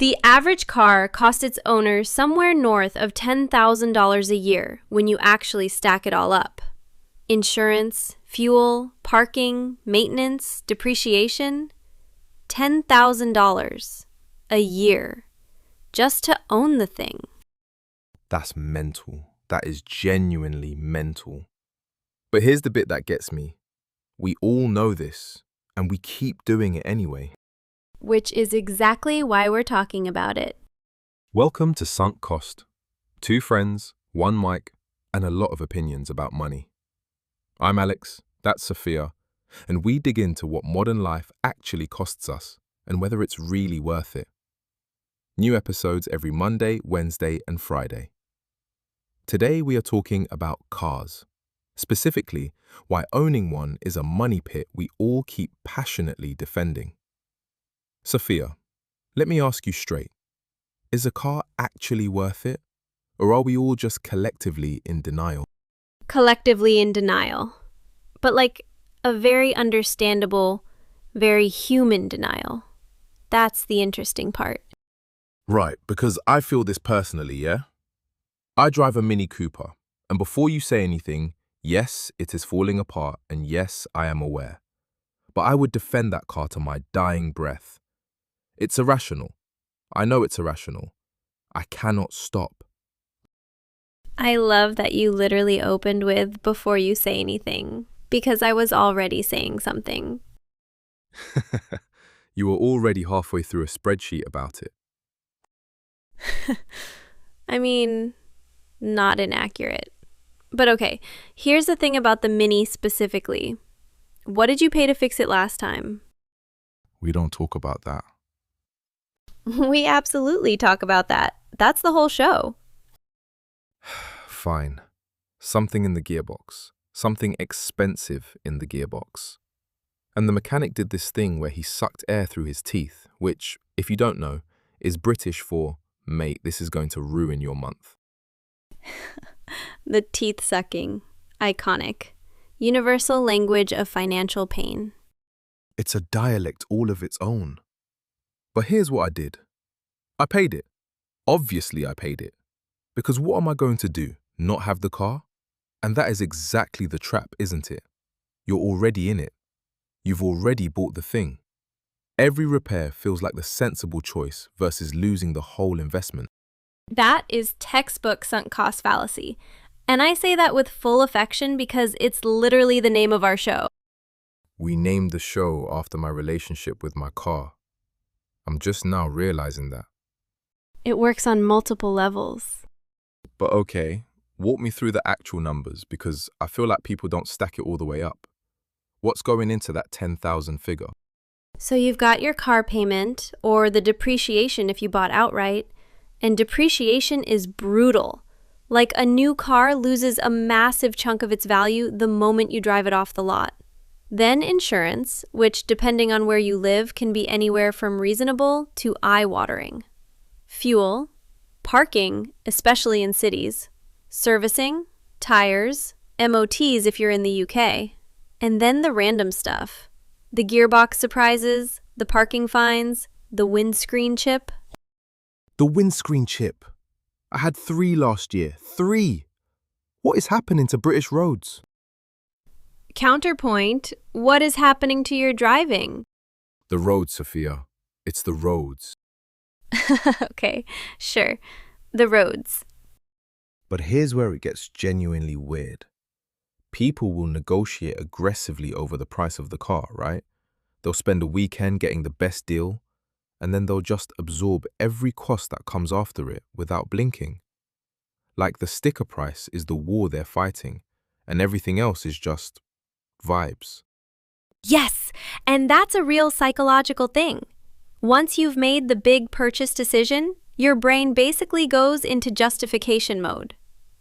The average car costs its owner somewhere north of $10,000 a year when you actually stack it all up. Insurance, fuel, parking, maintenance, depreciation. $10,000 a year just to own the thing. That's mental. That is genuinely mental. But here's the bit that gets me. We all know this, and we keep doing it anyway. Which is exactly why we're talking about it. Welcome to Sunk Cost. Two friends, one mic, and a lot of opinions about money. I'm Alex, that's Sofia, and we dig into what modern life actually costs us and whether it's really worth it. New episodes every Monday, Wednesday, and Friday. Today we are talking about cars. Specifically, why owning one is a money pit we all keep passionately defending. Sofia, let me ask you straight. Is a car actually worth it? Or are we all just collectively in denial? Collectively in denial. But like a very understandable, very human denial. That's the interesting part. Right, because I feel this personally, yeah? I drive a Mini Cooper, and before you say anything, yes, it is falling apart, and yes, I am aware. But I would defend that car to my dying breath. It's irrational. I know it's irrational. I cannot stop. I love that you literally opened with "before you say anything," because I was already saying something. You were already halfway through a spreadsheet about it. I mean, not inaccurate. But okay, here's the thing about the Mini specifically. What did you pay to fix it last time? We don't talk about that. We absolutely talk about that. That's the whole show. Fine. Something in the gearbox. Something expensive in the gearbox. And the mechanic did this thing where he sucked air through his teeth, which, if you don't know, is British for, mate, this is going to ruin your month. The teeth sucking. Iconic. Universal language of financial pain. It's a dialect all of its own. But here's what I did. I paid it. Obviously I paid it. Because what am I going to do? Not have the car? And that is exactly the trap, isn't it? You're already in it. You've already bought the thing. Every repair feels like the sensible choice versus losing the whole investment. That is textbook sunk cost fallacy. And I say that with full affection because it's literally the name of our show. We named the show after my relationship with my car. I'm just now realizing that. It works on multiple levels. But okay, walk me through the actual numbers because I feel like people don't stack it all the way up. What's going into that 10,000 figure? So you've got your car payment, or the depreciation if you bought outright, and depreciation is brutal. Like a new car loses a massive chunk of its value the moment you drive it off the lot. Then insurance, which depending on where you live can be anywhere from reasonable to eye-watering. Fuel, parking, especially in cities, servicing, tires, MOTs if you're in the UK, and then the random stuff. The gearbox surprises, the parking fines, the windscreen chip. The windscreen chip. I had 3 last year. 3! What is happening to British roads? Counterpoint, what is happening to your driving? The roads, Sofia. It's the roads. Okay, sure. The roads. But here's where it gets genuinely weird. People will negotiate aggressively over the price of the car, right? They'll spend a weekend getting the best deal, and then they'll just absorb every cost that comes after it without blinking. Like the sticker price is the war they're fighting, and everything else is just vibes. Yes, and that's a real psychological thing. Once you've made the big purchase decision, your brain basically goes into justification mode.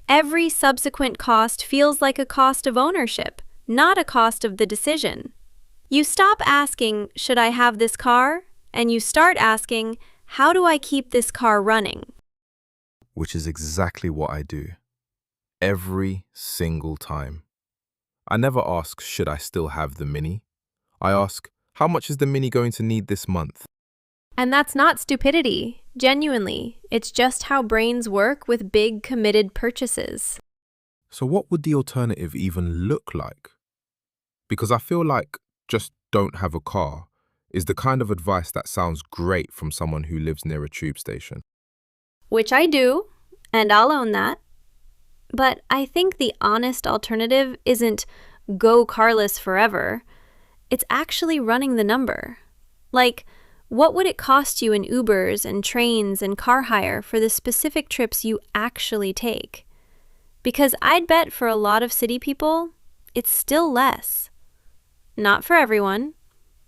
Every subsequent cost feels like a cost of ownership, not a cost of the decision. You stop asking, should I have this car? And you start asking, how do I keep this car running? Which is exactly what I do. Every single time. I never ask, should I still have the Mini? I ask, how much is the Mini going to need this month? And that's not stupidity, genuinely. It's just how brains work with big committed purchases. So what would the alternative even look like? Because I feel like just don't have a car is the kind of advice that sounds great from someone who lives near a tube station. Which I do, and I'll own that. But I think the honest alternative isn't go carless forever. It's actually running the number. Like, what would it cost you in Ubers and trains and car hire for the specific trips you actually take? Because I'd bet for a lot of city people, it's still less. Not for everyone,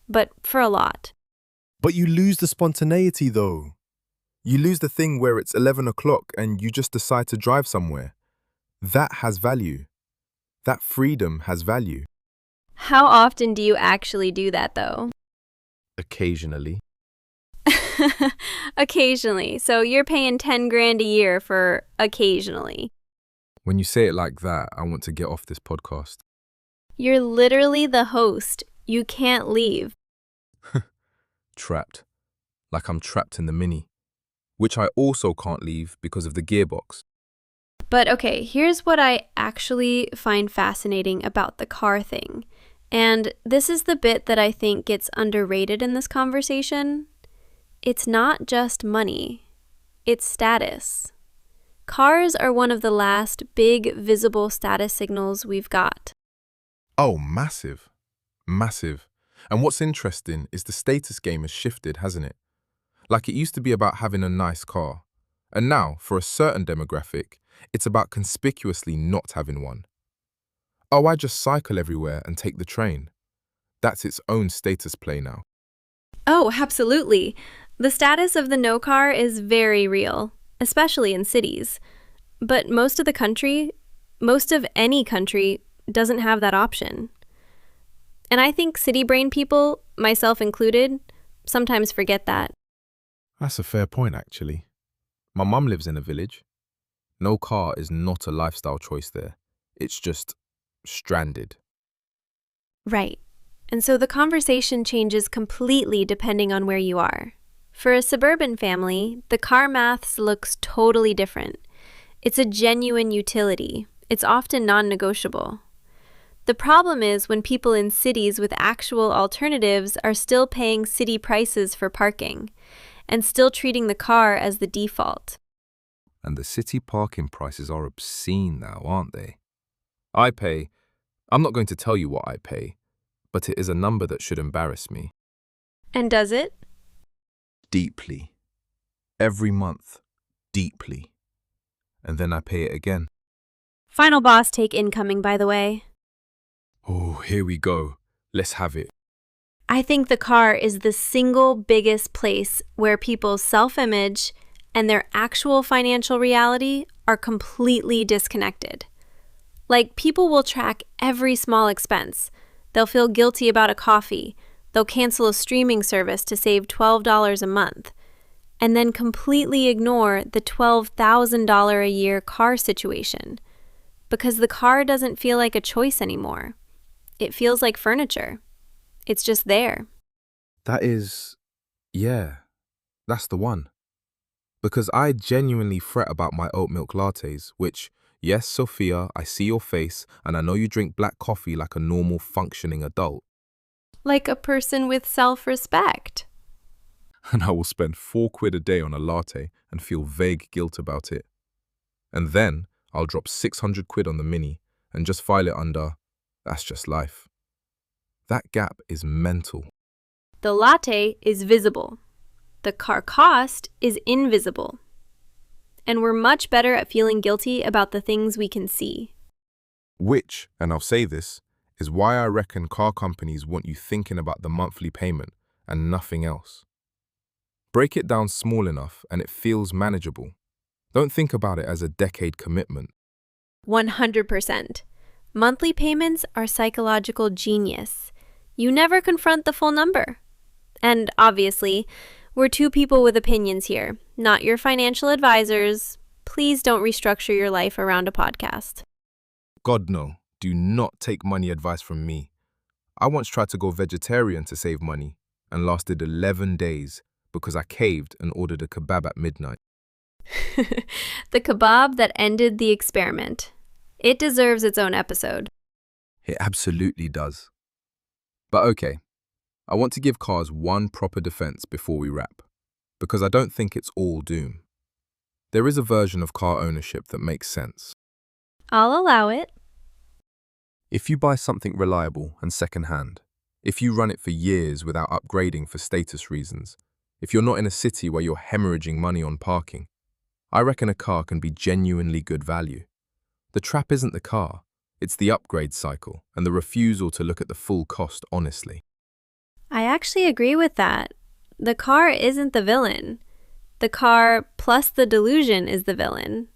but for a lot. But you lose the spontaneity though. You lose the thing where it's 11 o'clock and you just decide to drive somewhere. That has value. That freedom has value. How often do you actually do that, though? Occasionally. Occasionally. So you're paying 10 grand a year for occasionally. When you say it like that, I want to get off this podcast. You're literally the host. You can't leave. Trapped. Like I'm trapped in the Mini. Which I also can't leave because of the gearbox. But okay, here's what I actually find fascinating about the car thing. And this is the bit that I think gets underrated in this conversation. It's not just money. It's status. Cars are one of the last big visible status signals we've got. Oh, massive. Massive. And what's interesting is the status game has shifted, hasn't it? Like it used to be about having a nice car. And now, for a certain demographic, it's about conspicuously not having one. Oh, I just cycle everywhere and take the train. That's its own status play now. Oh, absolutely. The status of the no car is very real, especially in cities. But most of any country, doesn't have that option. And I think city brain people, myself included, sometimes forget that. That's a fair point, actually. My mum lives in a village. No car is not a lifestyle choice there. It's just stranded. Right. And so the conversation changes completely depending on where you are. For a suburban family, the car maths looks totally different. It's a genuine utility. It's often non-negotiable. The problem is when people in cities with actual alternatives are still paying city prices for parking and still treating the car as the default. And the city parking prices are obscene now, aren't they? I'm not going to tell you what I pay, but it is a number that should embarrass me. And does it? Deeply. Every month. Deeply. And then I pay it again. Final boss take incoming, by the way. Oh, here we go. Let's have it. I think the car is the single biggest place where people's self-image and their actual financial reality are completely disconnected. Like, people will track every small expense. They'll feel guilty about a coffee. They'll cancel a streaming service to save $12 a month. And then completely ignore the $12,000 a year car situation. Because the car doesn't feel like a choice anymore. It feels like furniture. It's just there. That's the one. Because I genuinely fret about my oat milk lattes, which, yes, Sofia, I see your face, and I know you drink black coffee like a normal functioning adult. Like a person with self-respect. And I will spend £4 a day on a latte and feel vague guilt about it. And then I'll drop £600 on the Mini and just file it under, that's just life. That gap is mental. The latte is visible. The car cost is invisible. And we're much better at feeling guilty about the things we can see. Which, and I'll say this, is why I reckon car companies want you thinking about the monthly payment and nothing else. Break it down small enough and it feels manageable. Don't think about it as a decade commitment. 100%. Monthly payments are psychological genius. You never confront the full number. And obviously, we're two people with opinions here, not your financial advisors. Please don't restructure your life around a podcast. God no, do not take money advice from me. I once tried to go vegetarian to save money and lasted 11 days because I caved and ordered a kebab at midnight. The kebab that ended the experiment. It deserves its own episode. It absolutely does. But okay, I want to give cars one proper defense before we wrap, because I don't think it's all doom. There is a version of car ownership that makes sense. I'll allow it. If you buy something reliable and second-hand, if you run it for years without upgrading for status reasons, if you're not in a city where you're hemorrhaging money on parking, I reckon a car can be genuinely good value. The trap isn't the car, it's the upgrade cycle and the refusal to look at the full cost honestly. I actually agree with that. The car isn't the villain. The car plus the delusion is the villain.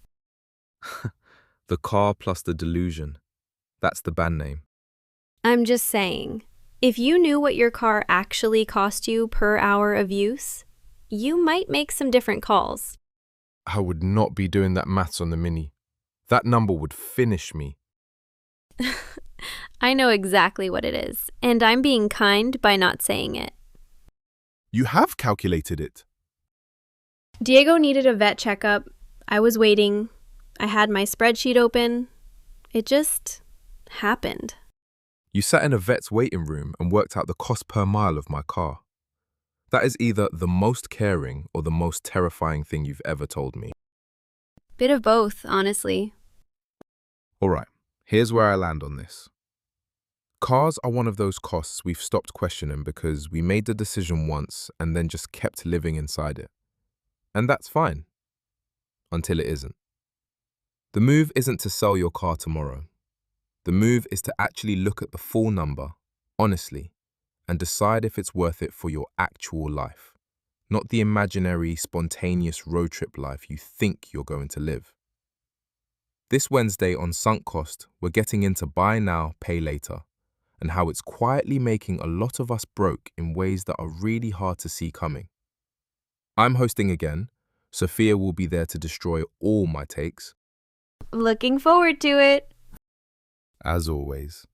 The car plus the delusion. That's the band name. I'm just saying, if you knew what your car actually cost you per hour of use, you might make some different calls. I would not be doing that maths on the Mini. That number would finish me. I know exactly what it is, and I'm being kind by not saying it. You have calculated it. Diego needed a vet checkup. I was waiting. I had my spreadsheet open. It just happened. You sat in a vet's waiting room and worked out the cost per mile of my car. That is either the most caring or the most terrifying thing you've ever told me. Bit of both, honestly. All right, here's where I land on this. Cars are one of those costs we've stopped questioning because we made the decision once and then just kept living inside it. And that's fine. Until it isn't. The move isn't to sell your car tomorrow. The move is to actually look at the full number, honestly, and decide if it's worth it for your actual life, not the imaginary, spontaneous road trip life you think you're going to live. This Wednesday on Sunk Cost, we're getting into buy now, pay later, and how it's quietly making a lot of us broke in ways that are really hard to see coming. I'm hosting again. Sofia will be there to destroy all my takes. Looking forward to it. As always.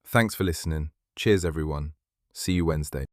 Thanks for listening. Cheers, everyone. See you Wednesday.